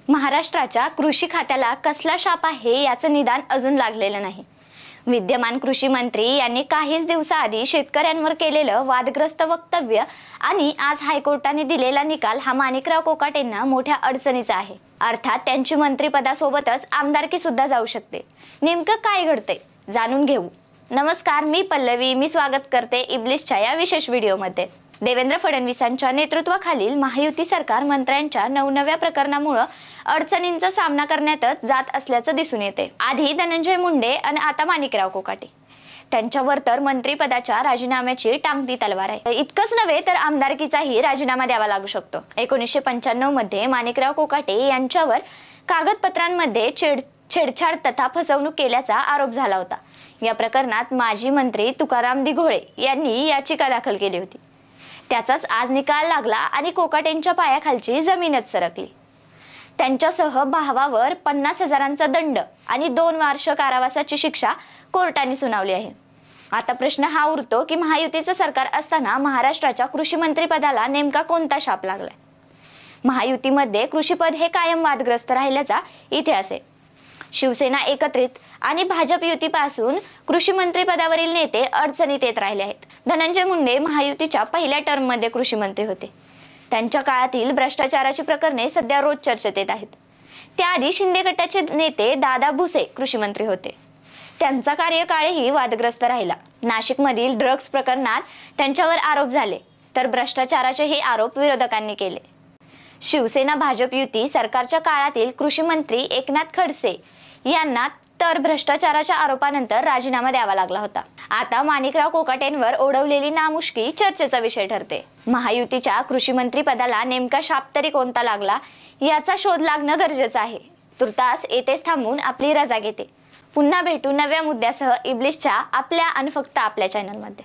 महाराष्ट्राच्या कृषी खात्याला कसला शाप आहे याचं निदान अजून लागलेलं नाही। विद्यमान कृषी मंत्री यांनी काहीच दिवसाआधी शेतकऱ्यांवर केलेलं वादग्रस्त वक्तव्य आणि आज हायकोर्टाने दिलेला निकाल हा माणिकराव कोकाटेंना मोठ्या अडचणीचा आहे। अर्थात त्यांची मंत्रिपदासोबतच आमदारकी सुद्धा जाऊ शकते। नेमकं काय घडतंय जाणून घेऊ। नमस्कार, मी पल्लवी, मी स्वागत करते इब्लिसच्या या विशेष व्हिडिओमध्ये। देवेंद्र फडणवीसांच्या नेतृत्वाखालील महायुती सरकार मंत्र्यांच्या नवनव्या प्रकरणामुळे अडचणींचा सामना करण्यातच जात असल्याचं दिसून येते। आधी धनंजय मुंडे आणि आता माणिकराव कोकाटे, त्यांच्यावर तर मंत्रिपदाच्या राजीनाम्याची टांगती तलवार आहे। इतकंच नव्हे तर आमदारकीचाही राजीनामा द्यावा लागू शकतो। 1995 मध्ये माणिकराव कोकाटे यांच्यावर कागदपत्रांमध्ये छेडछाड तथा फसवणूक केल्याचा आरोप झाला होता। या प्रकरणात माजी मंत्री तुकाराम दिघोळे यांनी याचिका दाखल केली होती। त्याचाच आज निकाल लागला आणि कोकाटेंच्या पायाखालची जमीनच सरकली। त्यांच्यासह भावावर 50,000चा दंड आणि 2 वर्ष कारावासाची शिक्षा कोर्टाने सुनावली आहे। आता प्रश्न हा उरतो की महायुतीचं सरकार असताना महाराष्ट्राच्या कृषी मंत्रिपदाला नेमका कोणता शाप लागलाय। महायुतीमध्ये कृषीपद हे कायम वादग्रस्त राहिल्याचा इतिहास आहे। शिवसेना एकत्रित आणि भाजप युतीपासून कृषी मंत्री पदावरील नेते अडचणीत येत राहिले आहेत। धनंजय मुंडे महायुतीच्या पहिल्या टर्म मध्ये कृषी मंत्री होते। त्यांच्या काळातील भ्रष्टाचाराची प्रकरणे सध्या रोज चर्चेत येत आहेत। त्याआधी शिंदे गटाचे नेते दादा भुसे कृषी मंत्री होते। त्यांचा कार्यकाळही वादग्रस्त राहिला। नाशिकमधील ड्रग्ज प्रकरणात त्यांच्यावर आरोप झाले, तर भ्रष्टाचाराचेही आरोप विरोधकांनी केले। शिवसेना भाजप युती सरकारच्या काळातील कृषी मंत्री एकनाथ खडसे यांना तर भ्रष्टाचाराच्या आरोपानंतर राजीनामा द्यावा लागला होता। आता माणिकराव कोकाटेंवर ओढवलेली नामुष्की चर्चेचा विषय ठरते। महायुतीच्या कृषी मंत्री पदाला नेमका शाप तरी कोणता लागला याचा शोध लागणं गरजेचं आहे। तुर्तास येथेच थांबून आपली रजा घेते। पुन्हा भेटू नव्या मुद्द्यासह इब्लिसच्या आपल्या आणि फक्त आपल्या चॅनलमध्ये।